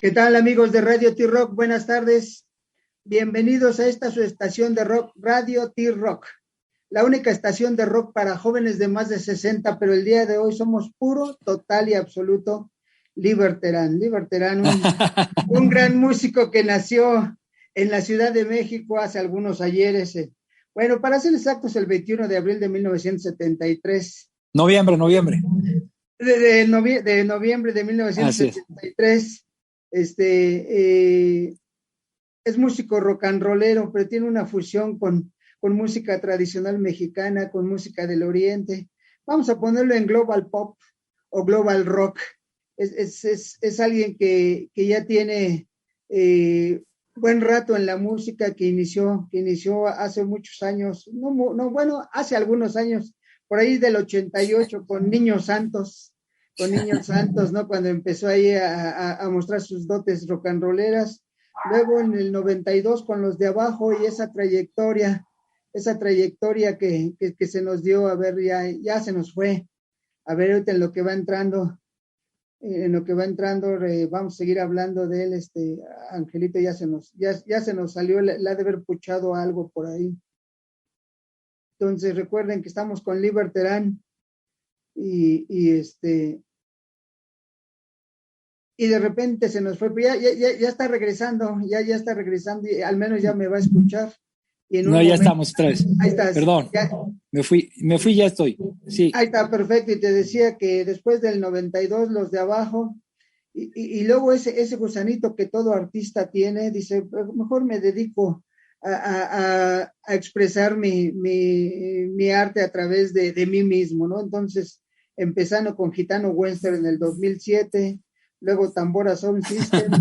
¿Qué tal, amigos de Radio T-Rock? Buenas tardes. Bienvenidos a esta su estación de rock, Radio T-Rock, la única estación de rock para jóvenes de más de 60, pero el día de hoy somos puro, total y absoluto Liberterán. Liberterán, un gran músico que nació en la Ciudad de México hace algunos ayeres. Bueno, para ser exactos, el 21 de abril de 1973. Noviembre. De noviembre de 1973. Es músico rock and rollero, pero tiene una fusión con música tradicional mexicana, con música del oriente. Vamos a ponerlo en global pop o global rock. Es alguien que ya tiene buen rato en la música, que inició hace muchos años, hace algunos años, por ahí del 88 con Niños Santos, ¿no? Cuando empezó ahí a mostrar sus dotes rock and rolleras. Luego en el 92 con Los de Abajo, y esa trayectoria que se nos dio, a ver, ya se nos fue. A ver, ahorita en lo que va entrando, vamos a seguir hablando de él. Angelito ya se nos salió, le ha de haber puchado algo por ahí. Entonces recuerden que estamos con Liberterán y de repente se nos fue, pero ya está regresando, ya está regresando, y al menos ya me va a escuchar. Y en ya estamos otra vez. Ahí estás. Perdón, ya. Me fui, ya estoy. Sí. Ahí está, perfecto. Y te decía que después del 92, Los de Abajo, y luego ese gusanito que todo artista tiene, dice, mejor me dedico a expresar mi arte a través de mí mismo, ¿no? Entonces, empezando con Gitano Western en el 2007, luego Tambora Sound System,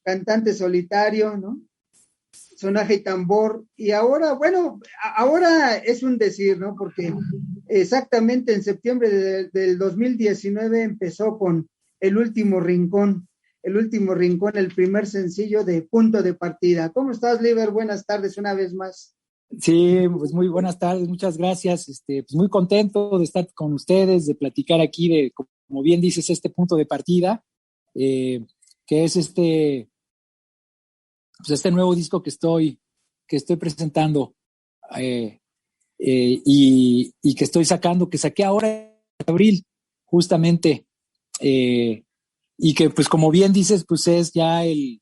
cantante solitario, ¿no? Sonaje y tambor, y ahora es un decir, ¿no? Porque exactamente en septiembre del 2019 empezó con El Último Rincón, el primer sencillo de Punto de Partida. ¿Cómo estás, Liber? Buenas tardes una vez más. Sí, pues muy buenas tardes, muchas gracias. Pues muy contento de estar con ustedes, de platicar aquí de, como bien dices, este punto de partida, que es este nuevo disco que estoy presentando y que estoy sacando, que saqué ahora en abril, justamente, y que pues como bien dices, pues es ya el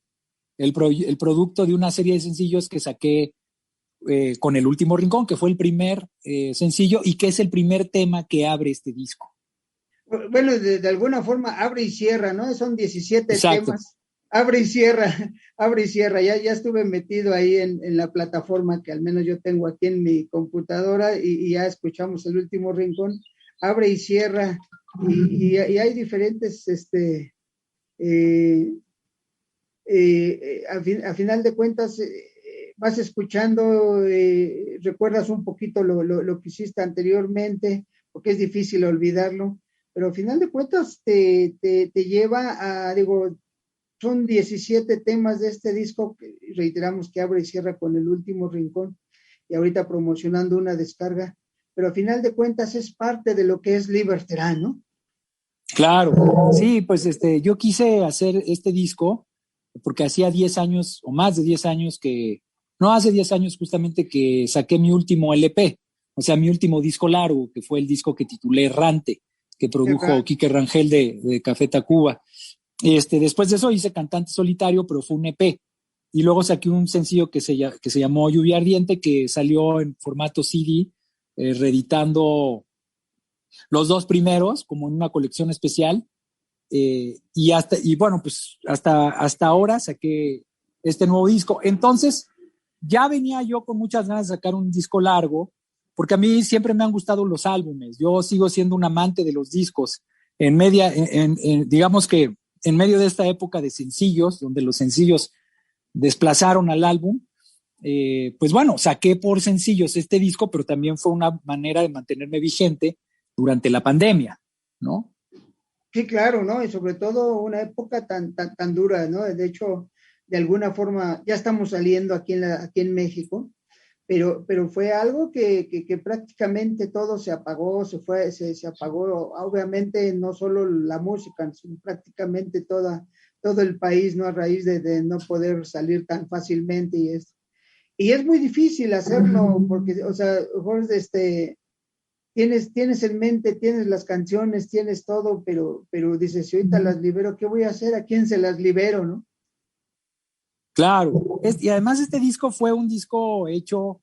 producto de una serie de sencillos que saqué con El Último Rincón, que fue el primer sencillo y que es el primer tema que abre este disco. Bueno, de alguna forma abre y cierra, ¿no? Son 17 Exacto. temas. Abre y cierra. Ya estuve metido ahí en la plataforma que al menos yo tengo aquí en mi computadora, y ya escuchamos El Último Rincón. Abre y cierra, y hay diferentes, a final de cuentas, vas escuchando, recuerdas un poquito lo que hiciste anteriormente, porque es difícil olvidarlo, pero a final de cuentas te lleva a, son 17 temas de este disco, que reiteramos que abre y cierra con El Último Rincón, y ahorita promocionando una descarga, pero a final de cuentas es parte de lo que es Liberterán, ¿no? Claro, sí, pues yo quise hacer este disco porque hacía 10 años o más de 10 años hace 10 años justamente que saqué mi último LP, o sea, mi último disco largo, que fue el disco que titulé Errante, que produjo Quique Rangel de Café Tacuba. Después de eso hice Cantante Solitario, pero fue un EP. Y luego saqué un sencillo que se llamó Lluvia Ardiente, que salió en formato CD, reeditando los dos primeros, como en una colección especial. Y bueno, pues hasta ahora saqué este nuevo disco. Entonces, ya venía yo con muchas ganas de sacar un disco largo, porque a mí siempre me han gustado los álbumes. Yo sigo siendo un amante de los discos. Digamos que en medio de esta época de sencillos, donde los sencillos desplazaron al álbum, pues bueno, saqué por sencillos este disco, pero también fue una manera de mantenerme vigente durante la pandemia, ¿no? Sí, claro, ¿no? Y sobre todo una época tan dura, ¿no? De hecho, de alguna forma ya estamos saliendo aquí en México, pero fue algo que prácticamente todo se apagó, se apagó, obviamente no solo la música, sino prácticamente todo el país, ¿no? A raíz de no poder salir tan fácilmente y es muy difícil hacerlo porque, o sea, Jorge, tienes en mente, tienes las canciones, tienes todo, pero dices, si ahorita las libero, ¿qué voy a hacer? ¿A quién se las libero, no? Claro, y además este disco fue un disco hecho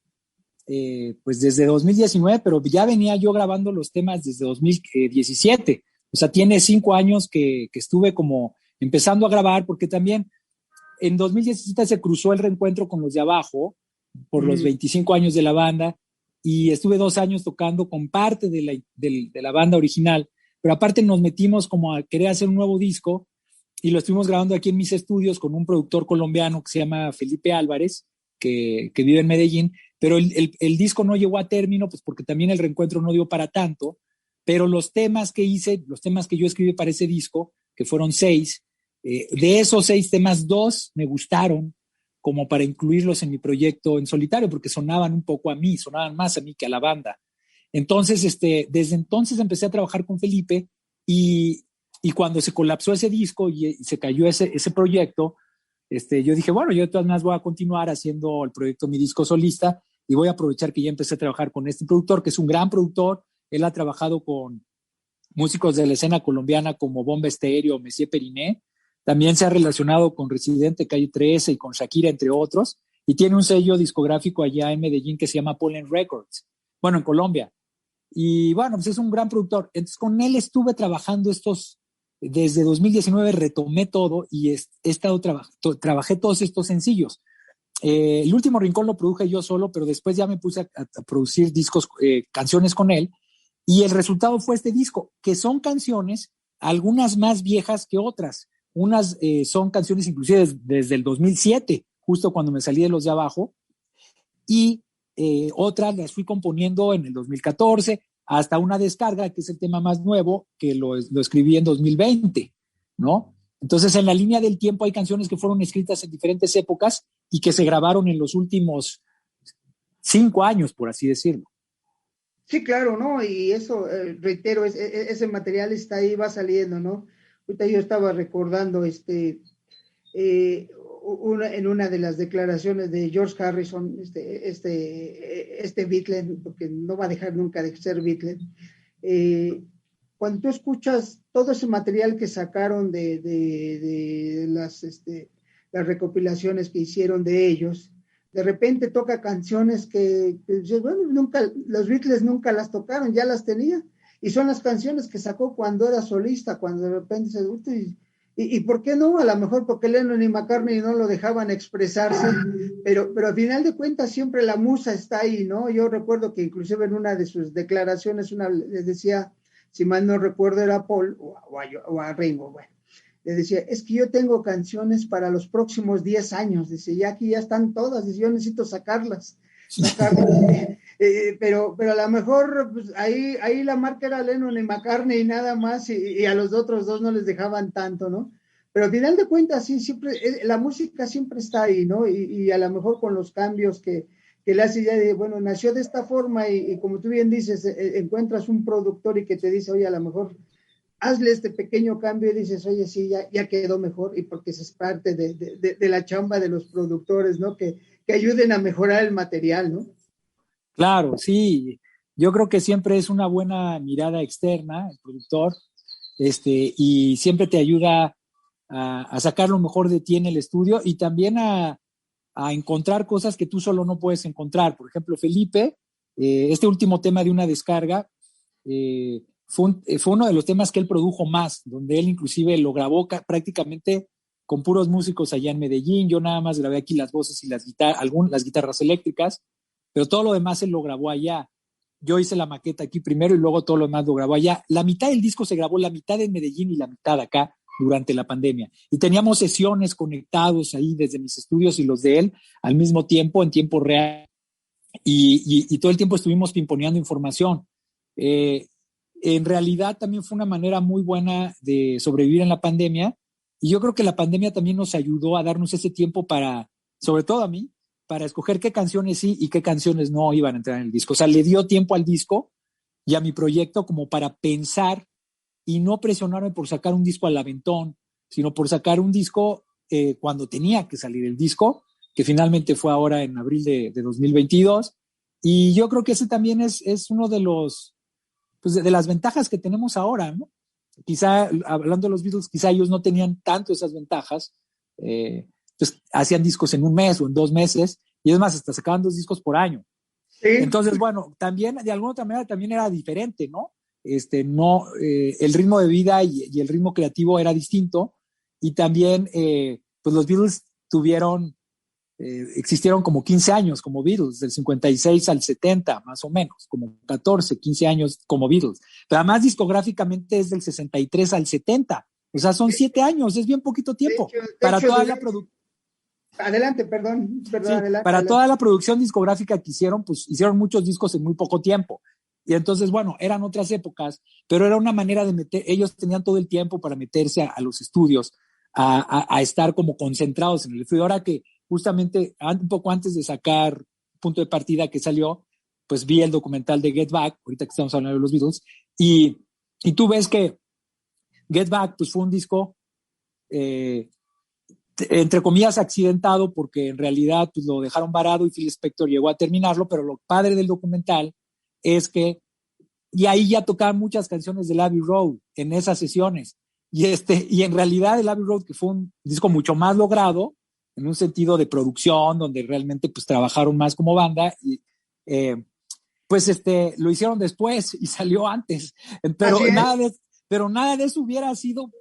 pues desde 2019, pero ya venía yo grabando los temas desde 2017. O sea, tiene 5 años que estuve como empezando a grabar, porque también en 2017 se cruzó el reencuentro con los de abajo por los 25 años de la banda y estuve 2 años tocando con parte de la banda original, pero aparte nos metimos como a querer hacer un nuevo disco y lo estuvimos grabando aquí en mis estudios con un productor colombiano que se llama Felipe Álvarez, que vive en Medellín, pero el disco no llegó a término, pues porque también el reencuentro no dio para tanto, pero los temas que hice, los temas que yo escribí para ese disco, que fueron 6, de esos 6 temas, 2 me gustaron como para incluirlos en mi proyecto en solitario, porque sonaban un poco a mí, sonaban más a mí que a la banda. Entonces, desde entonces empecé a trabajar con Felipe y cuando se colapsó ese disco y se cayó ese proyecto, yo dije, bueno, yo de todas maneras voy a continuar haciendo el proyecto Mi Disco Solista y voy a aprovechar que ya empecé a trabajar con este productor, que es un gran productor. Él ha trabajado con músicos de la escena colombiana como Bomba Estéreo, Messier Periné. También se ha relacionado con Residente, Calle 13 y con Shakira, entre otros. Y tiene un sello discográfico allá en Medellín que se llama Pollen Records. Bueno, en Colombia. Y bueno, pues es un gran productor. Entonces con él estuve trabajando desde 2019 retomé todo y he estado trabajé todos estos sencillos. El último Rincón lo produje yo solo, pero después ya me puse a producir discos, canciones con él, y el resultado fue este disco, que son canciones, algunas más viejas que otras. Unas son canciones inclusive desde el 2007, justo cuando me salí de los de abajo, y otras las fui componiendo en el 2014, hasta una descarga, que es el tema más nuevo, que lo escribí en 2020, ¿no? Entonces, en la línea del tiempo hay canciones que fueron escritas en diferentes épocas y que se grabaron en los últimos 5 años, por así decirlo. Sí, claro, ¿no? Y eso, reitero, ese material está ahí, va saliendo, ¿no? Ahorita yo estaba recordando eh, en una de las declaraciones de George Harrison, Beatle, porque no va a dejar nunca de ser Beatle, eh, cuando tú escuchas todo ese material que sacaron de las recopilaciones que hicieron de ellos, de repente toca canciones que bueno, nunca, los Beatles nunca las tocaron, ya las tenía, y son las canciones que sacó cuando era solista, cuando de repente se y por qué no, a lo mejor porque Lennon y McCartney no lo dejaban expresarse, pero al final de cuentas siempre la musa está ahí, ¿no? Yo recuerdo que inclusive en una de sus declaraciones, les decía, si mal no recuerdo era Paul o a Ringo, bueno, le decía, es que yo tengo canciones para los próximos 10 años, dice, ya aquí ya están todas, dice, yo necesito sacarlas. Pero a lo mejor pues, ahí la marca era Lennon y McCartney y nada más, y a los otros dos no les dejaban tanto, ¿no? Pero al final de cuentas, sí, siempre, la música siempre está ahí, ¿no? Y a lo mejor con los cambios que le hace ya de, bueno, nació de esta forma y como tú bien dices, encuentras un productor y que te dice, oye, a lo mejor hazle este pequeño cambio y dices, oye, sí, ya quedó mejor, y porque eso es parte de la chamba de los productores, ¿no? Que ayuden a mejorar el material, ¿no? Claro, sí. Yo creo que siempre es una buena mirada externa, el productor, y siempre te ayuda a sacar lo mejor de ti en el estudio y también a encontrar cosas que tú solo no puedes encontrar. Por ejemplo, Felipe, este último tema de una descarga, fue uno de los temas que él produjo más, donde él inclusive lo grabó prácticamente con puros músicos allá en Medellín. Yo nada más grabé aquí las voces y las guitarras eléctricas, pero todo lo demás él lo grabó allá. Yo hice la maqueta aquí primero y luego todo lo demás lo grabó allá. La mitad del disco se grabó, la mitad en Medellín y la mitad acá durante la pandemia. Y teníamos sesiones conectados ahí desde mis estudios y los de él al mismo tiempo, en tiempo real. Y todo el tiempo estuvimos pimponeando información. En realidad también fue una manera muy buena de sobrevivir en la pandemia. Y yo creo que la pandemia también nos ayudó a darnos ese tiempo para, sobre todo a mí, para escoger qué canciones sí y qué canciones no iban a entrar en el disco. O sea, le dio tiempo al disco y a mi proyecto como para pensar y no presionarme por sacar un disco al aventón sino por sacar un disco cuando tenía que salir el disco, que finalmente fue ahora en abril de 2022. Y yo creo que ese también es uno de los, pues de las ventajas que tenemos ahora, ¿no? Quizá, hablando de los Beatles, quizá ellos no tenían tanto esas ventajas, pues hacían discos en un mes o en 2 meses, y es más, hasta sacaban 2 discos por año. Sí. Entonces, bueno, también, de alguna otra manera, también era diferente, ¿no? No, el ritmo de vida y el ritmo creativo era distinto, y también, pues los Beatles existieron como 15 años como Beatles, del 56 al 70, más o menos, como 14, 15 años como Beatles. Pero además discográficamente es del 63 al 70. O sea, son 7 años, es bien poquito tiempo para toda la producción. Adelante, perdón, Sí, adelante. para toda la producción discográfica que hicieron, pues hicieron muchos discos en muy poco tiempo. Y entonces, bueno, eran otras épocas, pero era una manera de ellos tenían todo el tiempo para meterse a los estudios, a estar como concentrados en el estudio. Ahora que justamente un poco antes de sacar Punto de Partida que salió, pues vi el documental de Get Back, ahorita que estamos hablando de los Beatles, y tú ves que Get Back pues fue un disco entre comillas accidentado, porque en realidad pues lo dejaron varado y Phil Spector llegó a terminarlo, pero lo padre del documental es que, y ahí ya tocaban muchas canciones de Abbey Road en esas sesiones, y en realidad el Abbey Road, que fue un disco mucho más logrado, en un sentido de producción, donde realmente pues trabajaron más como banda, y pues lo hicieron después y salió antes, pero nada de eso hubiera sido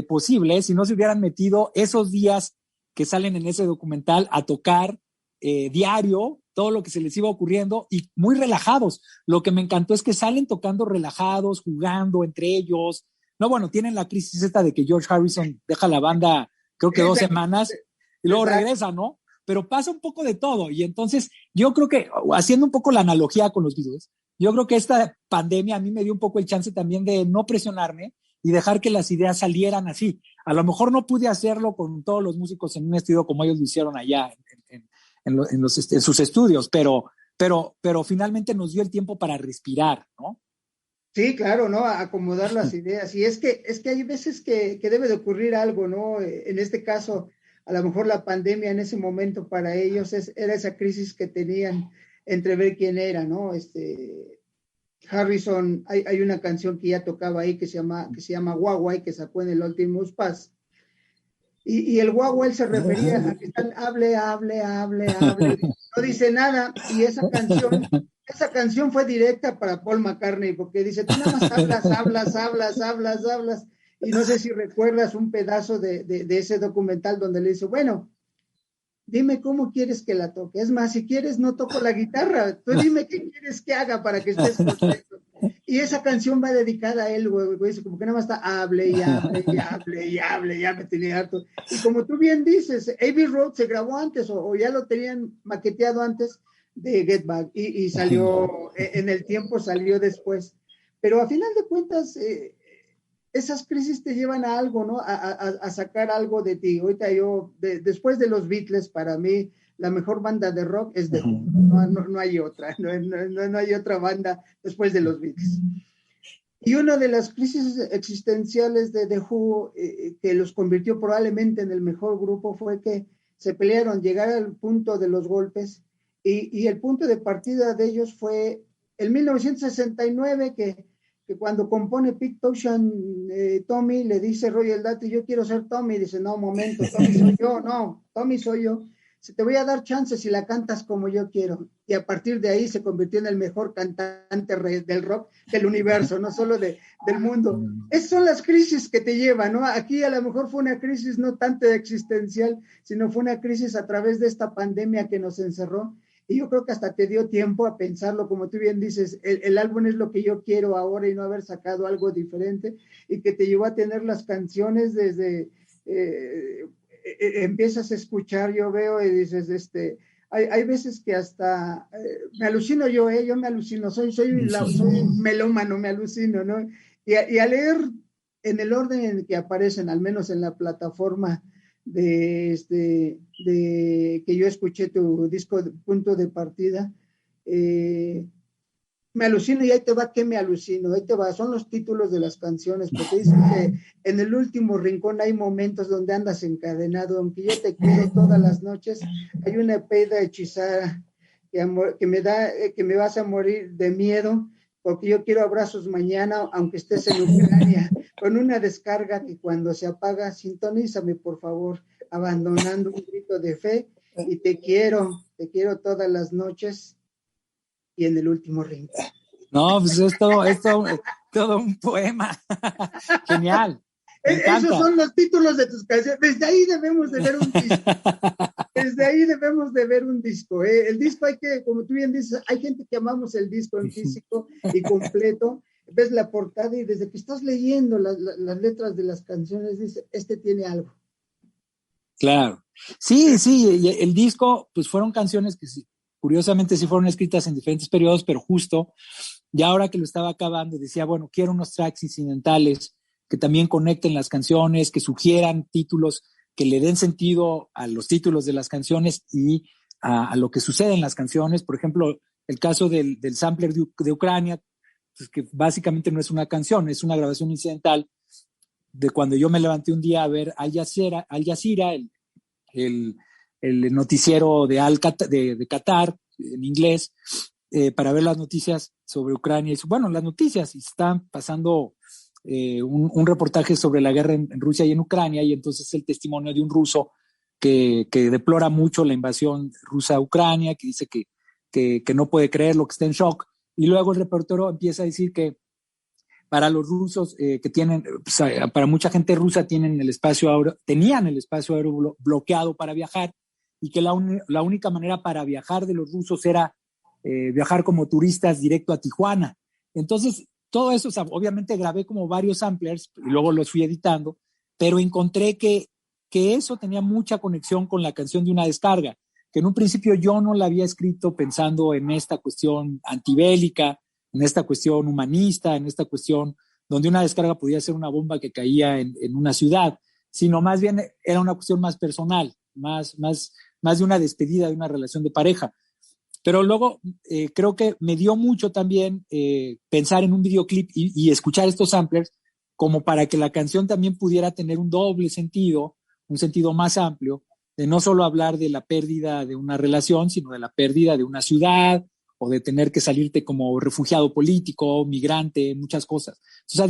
posible si no se hubieran metido esos días que salen en ese documental a tocar diario todo lo que se les iba ocurriendo y muy relajados. Lo que me encantó es que salen tocando relajados, jugando entre ellos. No, bueno, tienen la crisis esta de que George Harrison deja la banda creo que 2 semanas y luego regresa, ¿no? Pero pasa un poco de todo, y entonces yo creo que, haciendo un poco la analogía con los Beatles, yo creo que esta pandemia a mí me dio un poco el chance también de no presionarme y dejar que las ideas salieran así. A lo mejor no pude hacerlo con todos los músicos en un estudio como ellos lo hicieron allá en sus estudios, pero finalmente nos dio el tiempo para respirar, ¿no? Sí, claro, ¿no? A acomodar las ideas. Y es que hay veces que debe de ocurrir algo, ¿no? En este caso, a lo mejor la pandemia en ese momento para ellos era esa crisis que tenían entre ver quién era, ¿no? Harrison, hay una canción que ya tocaba ahí que se llama Guagua y que sacó en el Ultimate Pass. Y el guagua él se refería a que están hable, no dice nada, y esa canción fue directa para Paul McCartney, porque dice, tú nada más hablas, y no sé si recuerdas un pedazo de ese documental donde le dice, bueno, dime cómo quieres que la toque, es más, si quieres no toco la guitarra, tú dime qué quieres que haga para que estés contento. Y esa canción va dedicada a él, güey, como que nada más está hable, ya me tenía harto. Y como tú bien dices, Abbey Road se grabó antes o ya lo tenían maqueteado antes de Get Back y salió, en el tiempo salió después. Pero a final de cuentas, esas crisis te llevan a algo, ¿no? A sacar algo de ti. Ahorita después de los Beatles, para mí, la mejor banda de rock es The Who. No hay otra, no hay otra banda después de los Beatles. Y una de las crisis existenciales de The Who, que los convirtió probablemente en el mejor grupo, fue que se pelearon, llegar al punto de los golpes, y el punto de partida de ellos fue el 1969, que cuando compone Pete Townshend, Tommy le dice Roger Daltrey, yo quiero ser Tommy, dice, no, momento, Tommy soy yo, no, Tommy soy yo, te voy a dar chances si la cantas como yo quiero, y a partir de ahí se convirtió en el mejor cantante del rock del universo, no solo del mundo. Esas son las crisis que te llevan, ¿no? Aquí a lo mejor fue una crisis no tanto existencial, sino fue una crisis a través de esta pandemia que nos encerró, y yo creo que hasta te dio tiempo a pensarlo, como tú bien dices, el álbum es lo que yo quiero ahora y no haber sacado algo diferente, y que te llevó a tener las canciones desde, empiezas a escuchar, yo veo y dices, hay veces que hasta me alucino yo me alucino, soy melómano, me alucino, ¿no? Y a leer en el orden en que aparecen, al menos en la plataforma de que yo escuché tu disco Punto de Partida, Me alucino y ahí te va que me alucino, ahí te va, son los títulos de las canciones, porque dicen que en el último rincón hay momentos donde andas encadenado, aunque yo te quiero todas las noches, hay una peda hechizada que me vas a morir de miedo, porque yo quiero abrazos mañana, aunque estés en Ucrania, con una descarga que cuando se apaga, sintonízame por favor, abandonando un grito de fe, y te quiero todas las noches y en el último rincón. No, pues todo un poema. Genial. Me Esos encanta. son los títulos de tus canciones. Desde ahí debemos de ver un disco. Desde ahí debemos de ver un disco. El disco hay que, como tú bien dices, hay gente que amamos el disco en físico y completo. Ves la portada y desde que estás leyendo las letras de las canciones, dices, este tiene algo. Claro. Sí, y el disco, pues fueron canciones que curiosamente sí fueron escritas en diferentes periodos, pero justo, ya ahora que lo estaba acabando, decía, bueno, quiero unos tracks incidentales que también conecten las canciones, que sugieran títulos, que le den sentido a los títulos de las canciones y a lo que sucede en las canciones. Por ejemplo, el caso del sampler de Ucrania, pues que básicamente no es una canción, es una grabación incidental de cuando yo me levanté un día a ver Al Jazeera, el, el noticiero de Qatar en inglés, para ver las noticias sobre Ucrania. Y bueno, las noticias, y están pasando un reportaje sobre la guerra en Rusia y en Ucrania, y entonces el testimonio de un ruso que deplora mucho la invasión rusa a Ucrania, que dice que no puede creerlo, que está en shock. Y luego el reportero empieza a decir que para los rusos que tienen, pues, para mucha gente rusa tenían el espacio aéreo bloqueado para viajar, y que la única manera para viajar de los rusos era viajar como turistas directo a Tijuana. Entonces, todo eso, o sea, obviamente grabé como varios samplers y luego los fui editando, pero encontré que eso tenía mucha conexión con la canción de Una Descarga, que en un principio yo no la había escrito pensando en esta cuestión antibélica, en esta cuestión humanista, en esta cuestión donde una descarga podía ser una bomba que caía en una ciudad, sino más bien era una cuestión más personal, más de una despedida de una relación de pareja. Pero luego creo que me dio mucho también pensar en un videoclip y escuchar estos samplers como para que la canción también pudiera tener un doble sentido, un sentido más amplio, de no solo hablar de la pérdida de una relación, sino de la pérdida de una ciudad, o de tener que salirte como refugiado político, migrante, muchas cosas. Entonces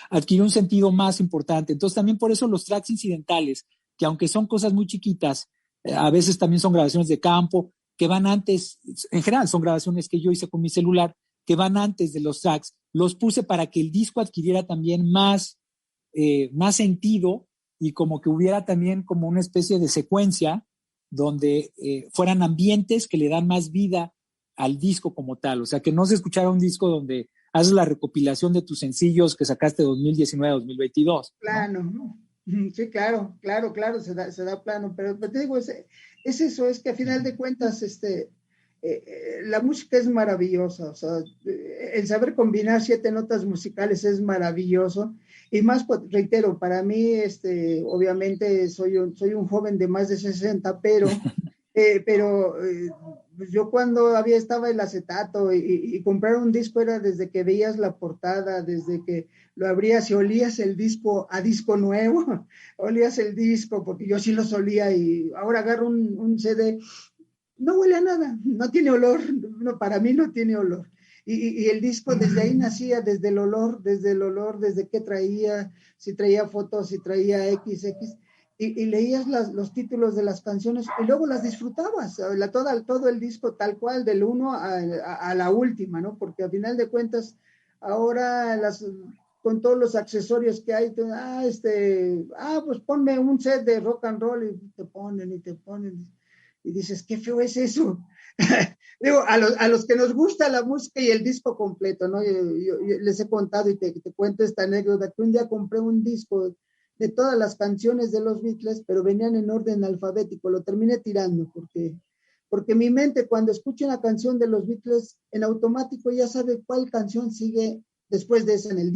adquirió un sentido más importante. Entonces también por eso los tracks incidentales, que aunque son cosas muy chiquitas, a veces también son grabaciones de campo, que van antes, en general son grabaciones que yo hice con mi celular, que van antes de los tracks, los puse para que el disco adquiriera también más sentido, y como que hubiera también como una especie de secuencia donde fueran ambientes que le dan más vida al disco como tal. O sea, que no se escuchara un disco donde haces la recopilación de tus sencillos que sacaste 2019-2022. Plano, ¿no? Sí, claro, se da plano, pero te digo, es eso, es que a final de cuentas, la música es maravillosa, o sea, el saber combinar 7 notas musicales es maravilloso, y más, pues, reitero, para mí, obviamente soy un joven de más de 60, pero pues yo cuando estaba el acetato y comprar un disco era desde que veías la portada, desde que lo abrías y olías el disco a disco nuevo, olías el disco, porque yo sí los olía, y ahora agarro un CD, no huele a nada, no tiene olor, no, para mí no tiene olor. Y el disco desde ahí nacía, desde el olor, desde qué traía, si traía fotos, si traía XX, y leías los títulos de las canciones y luego las disfrutabas, todo el disco tal cual, del uno a la última, ¿no? Porque al final de cuentas, ahora con todos los accesorios que hay, pues ponme un set de rock and roll, y te ponen, y dices, qué feo es eso. Digo, a los que nos gusta la música y el disco completo, ¿no? Yo les he contado y te cuento esta anécdota, que un día compré un disco de todas las canciones de los Beatles, pero venían en orden alfabético, lo terminé tirando, porque mi mente cuando escucha una canción de los Beatles, en automático ya sabe cuál canción sigue después de esa en el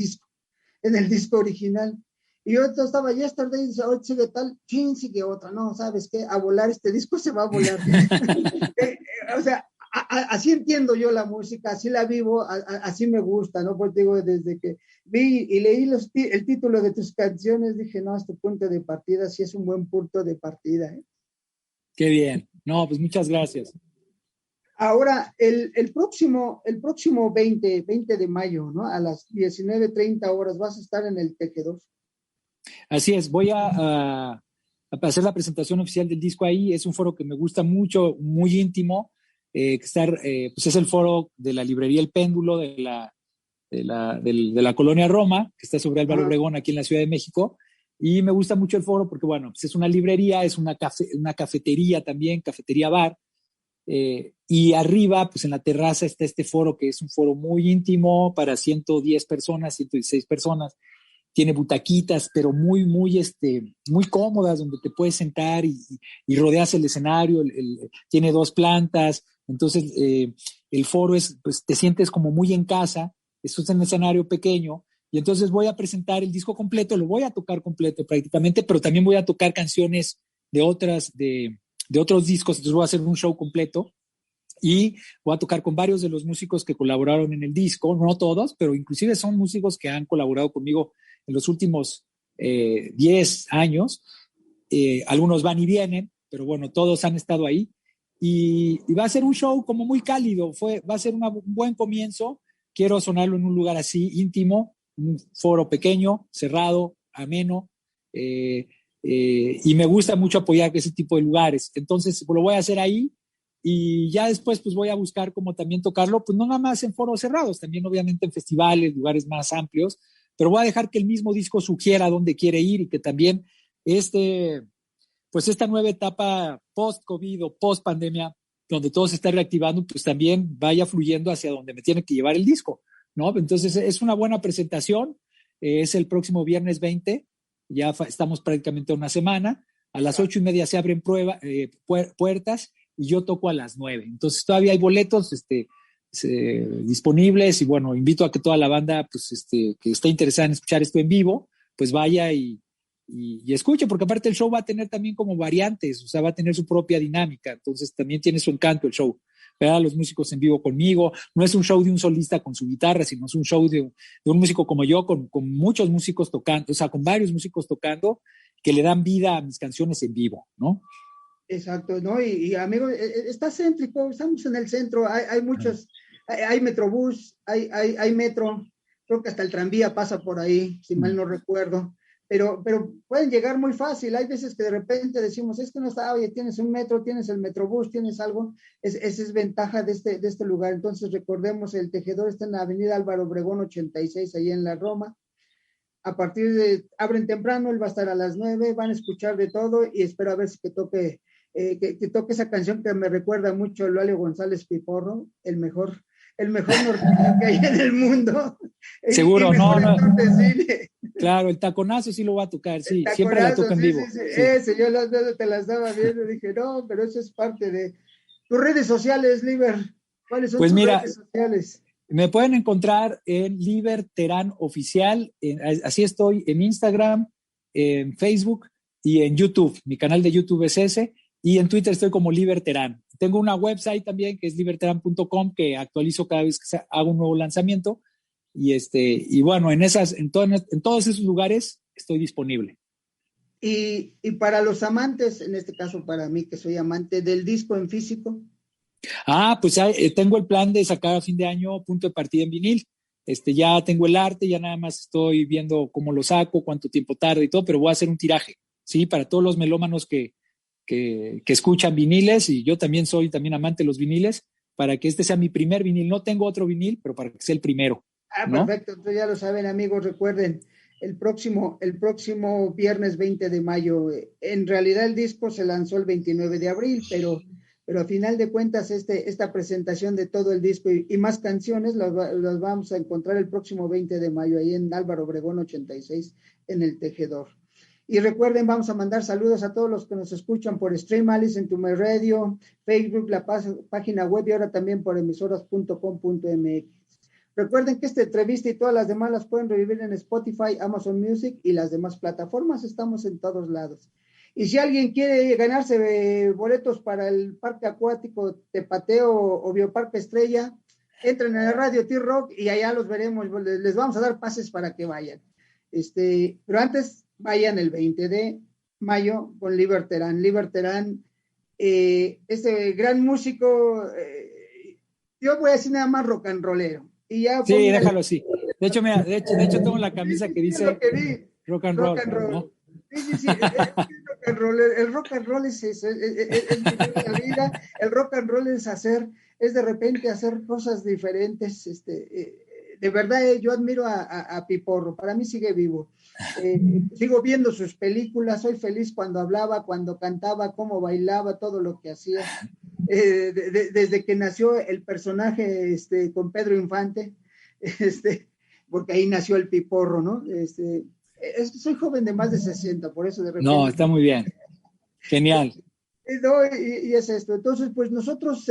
disco original. Y yo estaba Yesterday, ahora sigue tal, chin, sigue otra, no, ¿sabes qué? A volar, este disco se va a volar. O sea, así entiendo yo la música, así la vivo, así me gusta, ¿no? Pues digo, desde que vi y leí el título de tus canciones, dije, no, este punto de partida sí es un buen punto de partida, ¿eh? Qué bien. No, pues muchas gracias. Ahora, el próximo 20 de mayo, ¿no? A las 19:30 horas vas a estar en el Tejedor. Así es, voy a hacer la presentación oficial del disco ahí. Es un foro que me gusta mucho, muy íntimo. Pues es el foro de la librería El Péndulo de la colonia Roma, que está sobre Álvaro Ajá. Obregón, aquí en la Ciudad de México. Y me gusta mucho el foro porque, bueno, pues es una librería, es una cafetería también, cafetería bar. Y arriba, pues en la terraza está este foro, que es un foro muy íntimo para 110 personas, 116 personas. Tiene butaquitas, pero muy cómodas, donde te puedes sentar y rodeas el escenario. Tiene 2 plantas, entonces el foro pues te sientes como muy en casa. Esto es un escenario pequeño, y entonces voy a presentar el disco completo, lo voy a tocar completo prácticamente, pero también voy a tocar canciones de otros discos. Entonces voy a hacer un show completo y voy a tocar con varios de los músicos que colaboraron en el disco, no todos, pero inclusive son músicos que han colaborado conmigo en los últimos 10 años. Algunos van y vienen, pero bueno, todos han estado ahí. Y va a ser un show como muy cálido, va a ser un buen comienzo. Quiero sonarlo en un lugar así íntimo, un foro pequeño, cerrado, ameno, y me gusta mucho apoyar ese tipo de lugares. Entonces lo voy a hacer ahí, y ya después pues voy a buscar como también tocarlo, pues no nada más en foros cerrados, también obviamente en festivales, lugares más amplios, pero voy a dejar que el mismo disco sugiera dónde quiere ir, y que también pues esta nueva etapa post-COVID o post-pandemia, donde todo se está reactivando, pues también vaya fluyendo hacia donde me tiene que llevar el disco, ¿no? Entonces es una buena presentación. Es el próximo viernes 20, ya estamos prácticamente a una semana. A las 8:30 se abren puertas, y yo toco a las 9. Entonces todavía hay boletos disponibles, y bueno, invito a que toda la banda, pues que esté interesada en escuchar esto en vivo, pues vaya y escuche, porque aparte el show va a tener también como variantes, o sea, va a tener su propia dinámica. Entonces también tiene su encanto el show. Ver a los músicos en vivo conmigo, no es un show de un solista con su guitarra, sino es un show de un músico como yo, con muchos músicos tocando, o sea, con varios músicos tocando, que le dan vida a mis canciones en vivo, ¿no? Exacto, ¿no? Y amigo, está céntrico, estamos en el centro, hay muchos, hay Metrobús, hay metro, creo que hasta el tranvía pasa por ahí, si mal no recuerdo, pero pueden llegar muy fácil. Hay veces que de repente decimos, es que no está, oye, tienes un metro, tienes el Metrobús, tienes algo, esa es ventaja de este lugar. Entonces recordemos, el Tejedor está en la avenida Álvaro Obregón 86, ahí en la Roma. Abren temprano, él va a estar a las 9, van a escuchar de todo, y espero a ver si que toque esa canción que me recuerda mucho a Lalo González Piporro, el mejor norteño que hay en el mundo, y Seguro, no, mejor no. actor de cine. Claro, el taconazo sí lo va a tocar, El sí, siempre la taconazo, toco en sí, sí, vivo. sí, Sí. ese, yo te la estaba viendo, dije, no, pero eso es parte de tus redes sociales, Liber. ¿Cuáles son Pues tus mira, redes sociales? me pueden encontrar en Liber Terán Oficial, así estoy en Instagram, en Facebook y en YouTube. Mi canal de YouTube es ese, y en Twitter estoy como Liber Terán. Tengo una website también que es liberterán.com, que actualizo cada vez que hago un nuevo lanzamiento, y bueno, en todos esos lugares estoy disponible. Y para los amantes, en este caso para mí, que soy amante del disco en físico. Pues tengo el plan de sacar a fin de año Punto de Partida en vinil. Ya tengo el arte, ya nada más estoy viendo cómo lo saco, cuánto tiempo tarda y todo, pero voy a hacer un tiraje, ¿sí? Para todos los melómanos que escuchan viniles, y yo también soy amante de los viniles, para que este sea mi primer vinil. No tengo otro vinil, pero para que sea el primero, ¿no? Perfecto. Entonces ya lo saben, amigos, recuerden, el próximo viernes 20 de mayo, en realidad el disco se lanzó el 29 de abril, pero a final de cuentas esta presentación de todo el disco y más canciones las vamos a encontrar el próximo 20 de mayo ahí en Álvaro Obregón 86, en el Tejedor. Y recuerden, vamos a mandar saludos a todos los que nos escuchan por Stream, Listen to My Radio, Facebook, la página web, y ahora también por emisoras.com.mx. Recuerden que esta entrevista y todas las demás las pueden revivir en Spotify, Amazon Music y las demás plataformas. Estamos en todos lados. Y si alguien quiere ganarse boletos para el Parque Acuático Tepateo o Bioparque Estrella, entren en la radio T-Rock y allá los veremos. Les vamos a dar pases para que vayan. Pero antes, vayan el 20 de mayo con Liberterán. Liberterán, este gran músico, yo voy a decir nada más rock and rollero. Y ya sí, déjalo así. De hecho, mira, de hecho tengo la camisa que dice rock and roll, ¿no? Sí, el rock and roll. El rock and roll es eso, es vivir la vida. El rock and roll es de repente hacer cosas diferentes. De verdad, yo admiro a Piporro, para mí sigue vivo. Sigo viendo sus películas, soy feliz cuando hablaba, cuando cantaba, cómo bailaba, todo lo que hacía. Desde que nació el personaje con Pedro Infante, porque ahí nació el Piporro, ¿no? Soy joven de más de 60, por eso de repente... No, está muy bien. Genial. No, y es esto. Entonces, pues nosotros,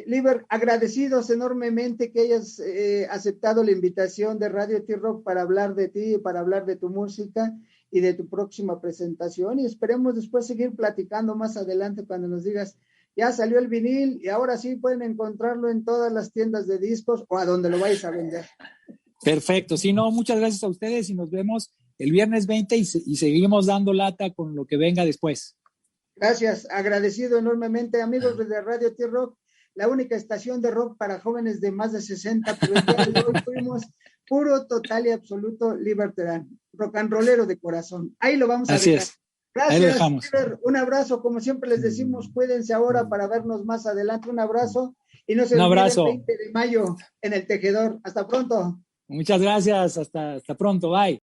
Liber, agradecidos enormemente que hayas aceptado la invitación de Radio T-Rock para hablar de ti, para hablar de tu música y de tu próxima presentación. Y esperemos después seguir platicando más adelante cuando nos digas, ya salió el vinil y ahora sí pueden encontrarlo en todas las tiendas de discos o a donde lo vais a vender. Perfecto. Sí, no, muchas gracias a ustedes y nos vemos el viernes 20 y seguimos dando lata con lo que venga después. Gracias, agradecido enormemente, amigos de Radio T-Rock, la única estación de rock para jóvenes de más de 60, pero el día de hoy fuimos puro, total y absoluto Liberterán, rock and rollero de corazón. Ahí lo vamos a Así dejar. Es. Gracias, ahí lo dejamos. Liber, un abrazo, como siempre les decimos, cuídense ahora para vernos más adelante, un abrazo y no se olviden el 20 de mayo en el Tejedor. Hasta pronto. Muchas gracias, hasta pronto, bye.